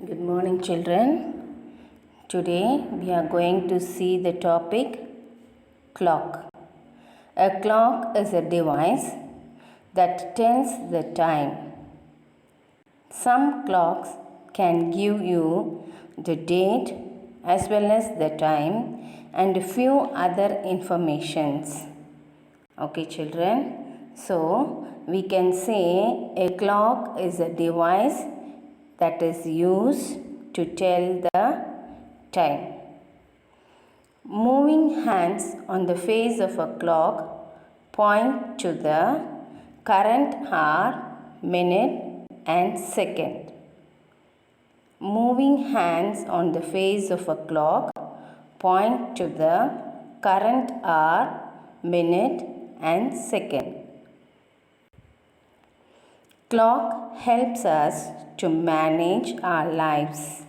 Good morning, children. Today we are going to see the topic clock. A clock is a device that tells the time. Some clocks can give you the date as well as the time and a few other informations. Okay, children. So we can say a clock is a device that is used to tell the time. Moving hands on the face of a clock point to the current hour, minute and second. Moving hands on the face of a clock point to the current hour, minute and second. Clock helps us to manage our lives.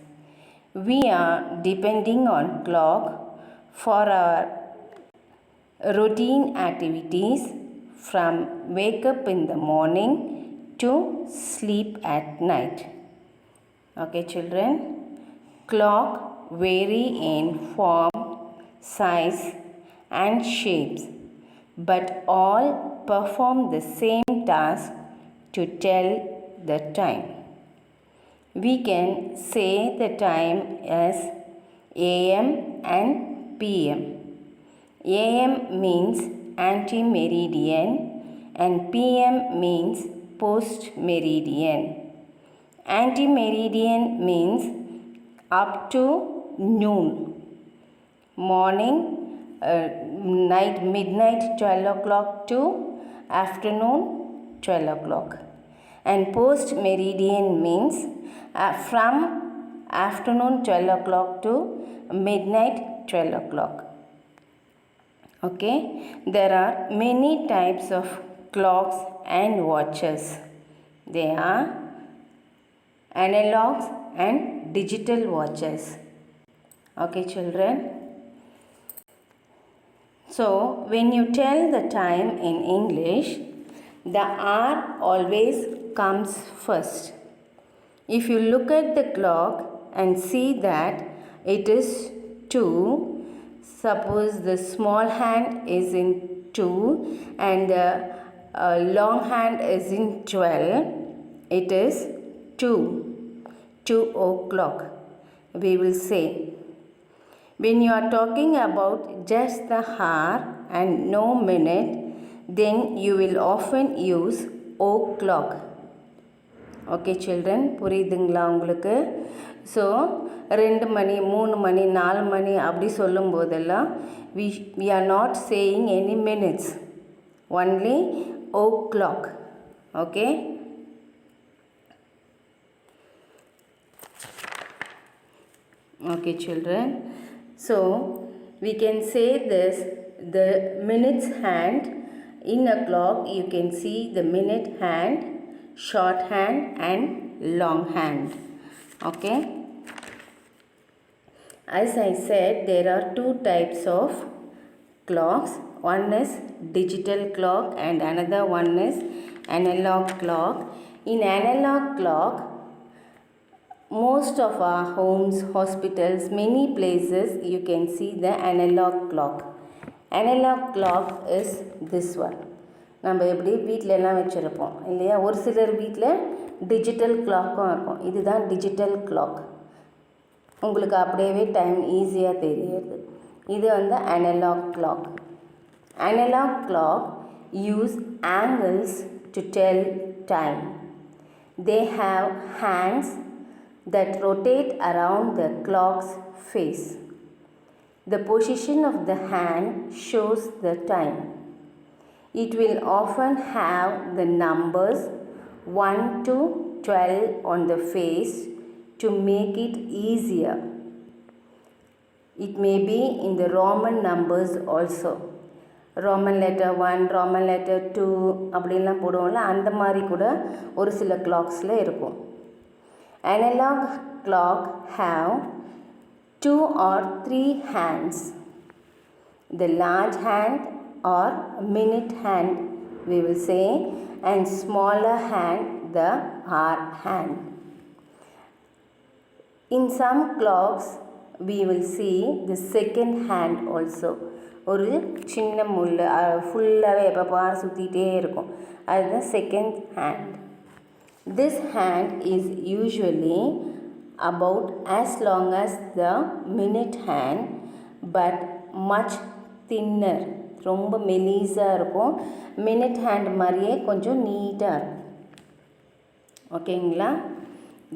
We are depending on clock for our routine activities from wake up in the morning to sleep at night. Okay, children. Clock vary in form, size and shapes, but all perform the same task to tell the time. We can say the time as AM and PM. AM means ante-meridian and PM means post-meridian. Ante-meridian means up to noon. Morning, midnight 12 o'clock to afternoon 12 o'clock. And post meridian means from afternoon 12 o'clock to midnight 12 o'clock. Okay, there are many types of clocks and watches. They are analogs and digital watches. Okay, children. So when you tell the time in English, the hour always comes first. If you look at the clock and see that it is 2, suppose the small hand is in 2 and the long hand is in 12, it is 2 o'clock. We will say, when you are talking about just the hour and no minute, then you will often use o'clock. Okay, children, புரியுதுங்களா உங்களுக்கு? So 2 மணி 3 மணி 4 மணி அப்படி சொல்லும் போதெல்லாம் we are not saying any minutes, only o'clock. Okay. Okay, children. So we can say this, the minutes hand in a clock you can see the minute hand, short hand and long hand. Okay. As I said, there are 2 types of clocks. One is digital clock and another one is analog clock. In analog clock, most of our homes, hospitals, many places you can see the analog clock. Analog clock is this one. நம்ம எப்படி வீட்டிலலாம் வச்சுருப்போம் இல்லையா, ஒரு சிலர் வீட்டில் digital கிளாக்கும் இருக்கும். இதுதான் டிஜிட்டல் கிளாக். உங்களுக்கு அப்படியே டைம் ஈஸியாக தெரியுது. இது வந்து analog clock. Analog clock use angles to tell time. They have hands that rotate around the clock's face. The position of the hand shows the time. It will often have the numbers 1 to 12 on the face to make it easier. It may be in the Roman numbers also. Roman letter 1, Roman letter 2 அப்படின்லாம் போடுவோம்ல, அந்த மாதிரி கூட ஒரு சில கிளாக்ஸில் இருக்கும். Analog clock have 2 or 3 hands. The large hand or minute hand we will say, and smaller hand the hour hand. In some clocks we will see the second hand also. ஒரு சின்ன முள் ஃபுல்லாகவே எப்போ பார் சுற்றிகிட்டே இருக்கும், அதுதான் second hand. This hand is usually about as long as the minute hand but much thinner. ரொம்ப மெலிசாக இருக்கும், மினிட் ஹேண்ட் மாதிரியே கொஞ்சம் நீட்டாக இருக்கும். ஓகேங்களா?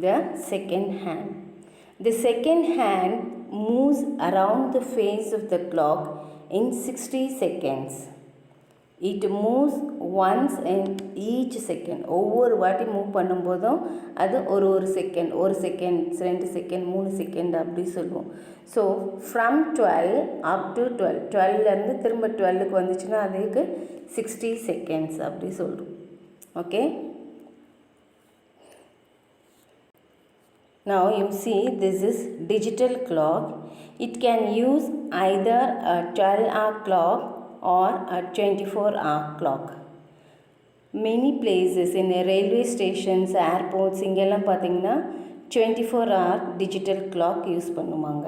The second hand. The second hand moves around the face of the clock in 60 seconds. It moves once in each second. ஒவ்வொரு வாட்டி மூவ் பண்ணும்போதும் அது ஒரு செகண்ட், ஒரு செகண்ட், 2 செகண்ட், 3 செகண்ட் அப்படி சொல்லுவோம். ஸோ ஃப்ரம் 12 அப் டு 12, 12லேருந்து திரும்ப 12க்கு வந்துச்சுன்னா அதுக்கு 60 செகண்ட்ஸ் அப்படி சொல்கிறோம். Okay, now you see this is digital clock. It can use either a 12-hour clock or a 24-hour clock. Many places in railway stations, airports இங்கெல்லாம் பார்த்தீங்கன்னா 24-hour digital clock use பண்ணுவாங்க.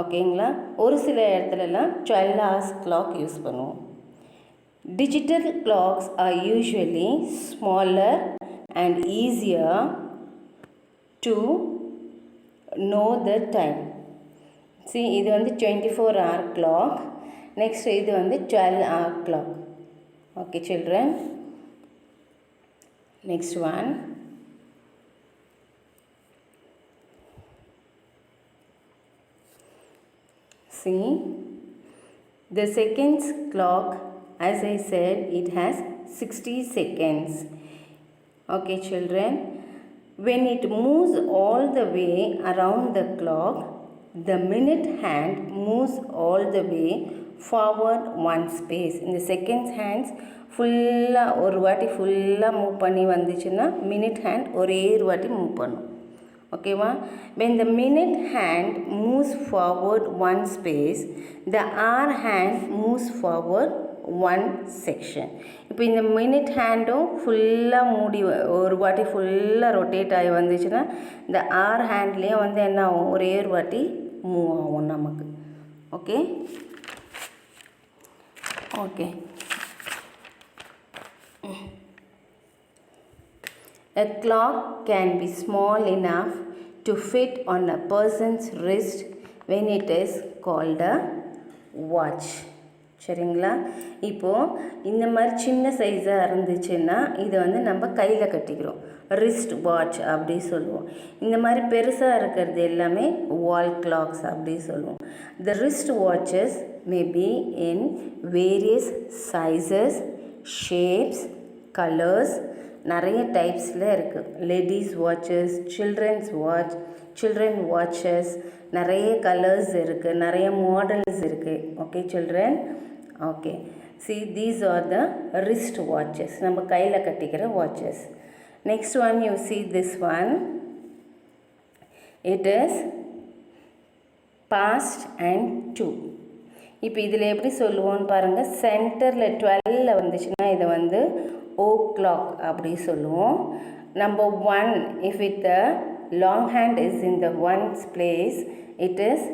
ஓகேங்களா? ஒரு சில இடத்துலலாம் 12 hours clock யூஸ் பண்ணுவோம். Digital clocks are usually smaller and easier to know the time. See, இது வந்து 24-hour clock. Next இது வந்து 12-hour clock. Okay children. Next one. See, the seconds clock, as I said, it has 60 seconds. Okay children. When it moves all the way around the clock, the minute hand moves all the way forward one space. In the second hands ஃபுல்லாக ஒரு வாட்டி ஃபுல்லாக move பண்ணி வந்துச்சுன்னா minute hand ஒரே ஒரு வாட்டி move பண்ணும். ஓகேவா? when the minute hand moves forward one space, the hour hand moves forward one section. இப்போ இந்த மினிட் ஹேண்டும் ஃபுல்லாக மூடி ஒரு வாட்டி ஃபுல்லாக ரொட்டேட் ஆகி வந்துச்சுன்னா இந்த ஆர் ஹேண்ட்லேயும் வந்து என்ன ஆகும், ஒரே ஒரு வாட்டி மூவ் ஆகும் நமக்கு. Okay okay A clock can be small enough to fit on a person's wrist when it is called a watch. சரிங்களா? இப்போது இந்த மாதிரி சின்ன சைஸாக இருந்துச்சுன்னா இதை வந்து நம்ம கையில் கட்டிக்கிறோம், ரிஸ்ட் வாட்ச் அப்படி சொல்லுவோம். இந்த மாதிரி பெருசாக இருக்கிறது எல்லாமே வால் கிளாக்ஸ் அப்படி சொல்லுவோம். The wrist watches may be in various sizes, shapes, colors, நிறைய டைப்ஸில் இருக்குது. லேடிஸ் வாட்சஸ், சில்ட்ரன் வாட்சஸ், நிறைய கலர்ஸ் இருக்குது, நிறைய மாடல்ஸ் இருக்குது. Okay children? Okay, see these are the wrist watches, நம்ம கையில் கட்டிக்கிற watches. next one you see this one, it is past and to. இப்போ இதில் எப்படி சொல்லுவோன்னு பாருங்கள். சென்டரில் 12 வந்துச்சுன்னா இதை வந்து ஓ கிளாக் அப்படி சொல்லுவோம். Number 1, if it the long hand is in the ones place, it's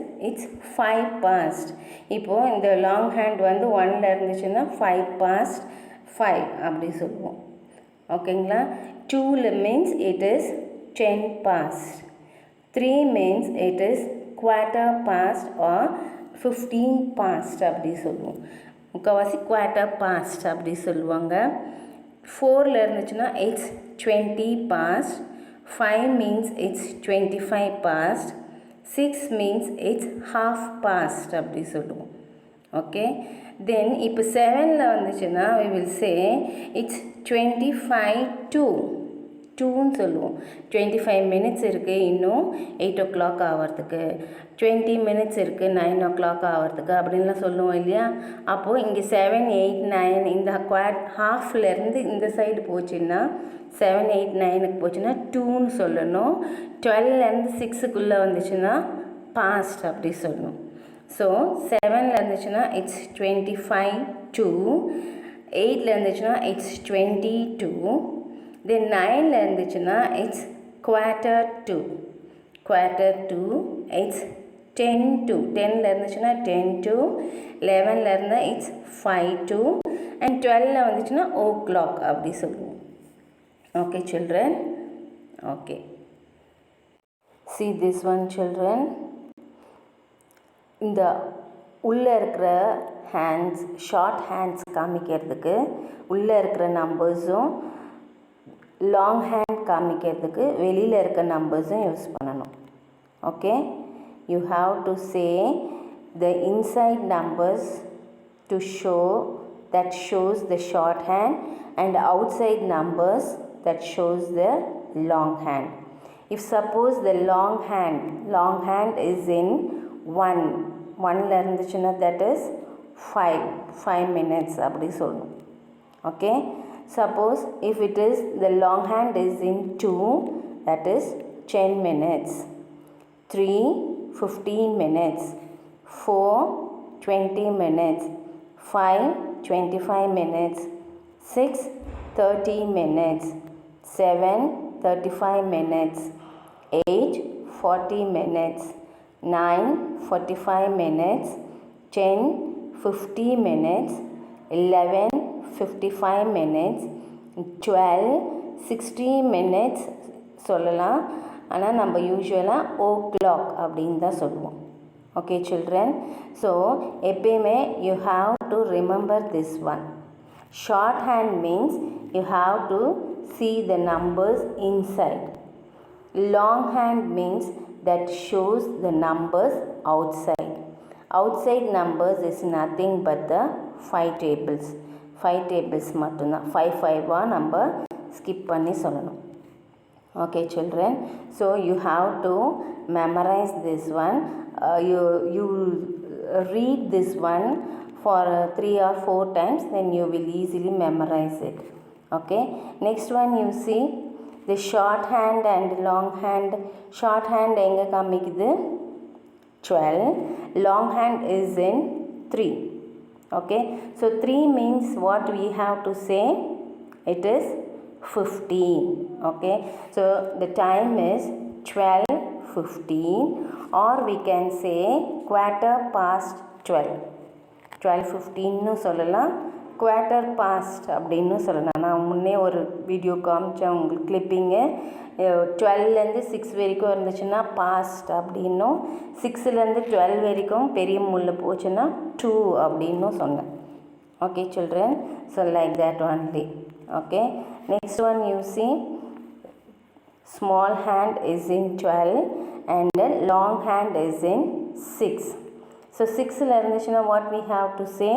5 past. இப்போது இந்த லாங் ஹேண்ட் வந்து 1ல் இருந்துச்சுன்னா 5 past 5 அப்படி சொல்லுவோம். ஓகேங்களா? 2ல் means it is 10 past. 3 means it is quarter past or 15 past அப்படி சொல்லுவோம். முக்கால்வாசி quarter past அப்படி சொல்லுவாங்க. 4ல் இருந்துச்சுன்னா it's 20 past. 5 means it's 25 past. 6 means it's half past அப்படி சொல்லுவோம். ஓகே, தென் இப்போ 7ல் வந்துச்சுன்னா we will say it's 25 to 2ன்னு சொல்லுவோம். 25 minutes இருக்குது இன்னும் 8 o'clock ஆகிறதுக்கு, 20 minutes இருக்குது 9 o'clock ஆகிறதுக்கு அப்படின்லாம் சொல்லுவோம் இல்லையா? அப்போது இங்கே 7, 8, 9 இந்த ஹாஃப்லேருந்து இந்த சைடு போச்சுன்னா 7, 8, 9க்கு போச்சுன்னா 2ன்னு சொல்லணும். 12லேருந்து 6க்குள்ளே வந்துச்சுன்னா பாஸ்ட் அப்படி சொல்லணும். ஸோ 7ல் இருந்துச்சுன்னா இட்ஸ் 25 to, 8ல் இருந்துச்சுன்னா இட்ஸ் 22, தென் 9ல் இருந்துச்சுன்னா it's quarter to. quarter to, it's 10 to, 10ல இருந்துச்சுன்னா 10 to, 11ல இருந்தா it's 5 to, and 12ல வந்துச்சுன்னா o'clock அப்படி சொல்லுவோம். Okay children, okay. See this one children. இந்த உள்ளே இருக்கிற ஹேண்ட்ஸ், ஷார்ட் ஹேண்ட்ஸ் காமிக்கிறதுக்கு உள்ளே இருக்கிற நம்பர்ஸும் லாங் ஹேண்ட் காமிக்கிறதுக்கு வெளியில் இருக்க நம்பர்ஸும் யூஸ் பண்ணணும். Okay, you have to say the inside numbers to show that shows the short hand and outside numbers that shows the long hand. If suppose the long hand is in 1ல இருந்துச்சுன்னா that is 5 minutes அப்படி சொல்லணும். Okay, suppose if it is the long hand is in 2, that is 10 minutes, 3 15 minutes, 4 20 minutes, 5 25 minutes, 6 30 minutes, 7 35 minutes, 8 40 minutes, 9 45 minutes, 10 50 minutes, 11 55 minutes, 12 60 minutes சொல்லலாம். ஆனால் நம்ம யூஸ்வலாக o'clock அப்படின்னு தான் சொல்லுவோம். ஓகே children, ஸோ எப்பயுமே you have to remember this one. Short hand means you have to see the numbers inside. Long hand means that shows the numbers outside. Outside numbers is nothing but the 5 tables. 5 tables மட்டும்தான். 5 நம்ம skip பண்ணி சொல்லணும். Okay children, so you have to memorize this one. You read this one for 3 or 4 times, then you will easily memorize it. Okay, next one you see the short hand and long hand. Short hand எங்க காமிக்குது 12, long hand is in 3. Okay, so 3 means what we have to say, it is 15. Okay, so the time is 12:15, or we can say quarter past 12. 12:15 சொல்லலாம், quarter past அப்படின்னு சொல்லலாம். நான் முன்னே ஒரு video காமிச்சேன் உங்களுக்கு கிளிப்பிங்கு. 12லேருந்து 6 வரைக்கும் இருந்துச்சுன்னா பாஸ்ட் அப்படின்னும், 6லேருந்து 12 வரைக்கும் பெரிய முள்ள போச்சுன்னா 2 அப்படின்னும் சொன்னேன். Okay children, so like that only. Okay, next one you see small hand is in 12 and then long hand is in 6. So 6ல இருந்துச்சுன்னா what we have to say,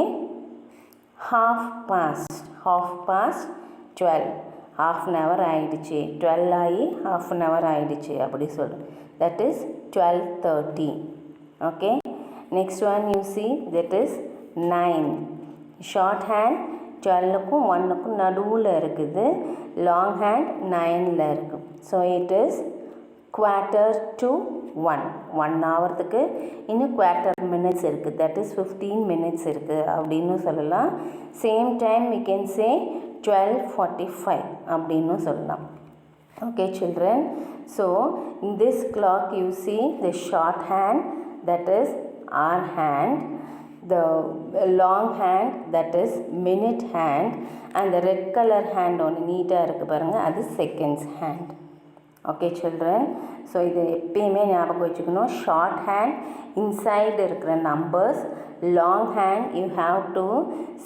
half past 12, half an hour ஆயிடுச்சு, 12 ஆகி half an hour ஆயிடுச்சு அப்படி சொல்லும், that is 12:30. Okay, next one you see that is 9. Short hand 12க்கும் 1க்கும் நடுவில் இருக்குது, long hand 9ல இருக்குது. So it is quarter to 1 hourத்துக்கு இன்னும் quarter minutes இருக்குது, that is 15 minutes இருக்குது அப்படின்னு சொல்லலாம். Same time we can say 12:45 அப்படின்னு சொல்லலாம். Okay children, so in this clock you see the short hand, that is hour hand, the long hand, that is minute hand, and the red color hand ஒன்று நீட்டாக இருக்குது பாருங்கள், அது seconds hand. Okay children, so இது எப்பயுமே ஞாபகம் வச்சுக்கணும். Short hand inside இருக்கிற numbers, long hand you have to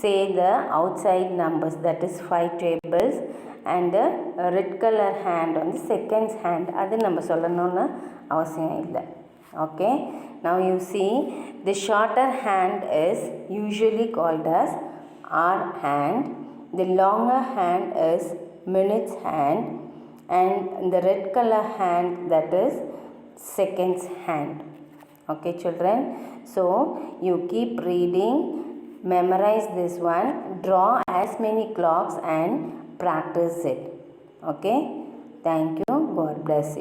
say the outside numbers, that is 5 tables, and red color hand வந்து seconds hand, அது நம்ம சொல்லணும்னு அவசியம் இல்லை. Okay, now you see the shorter hand is usually called as hour hand, the longer hand is minutes hand, and the red color hand, that is seconds hand. Okay children, so you keep reading, memorize this one, draw as many clocks and practice it. Okay, thank you, God bless you.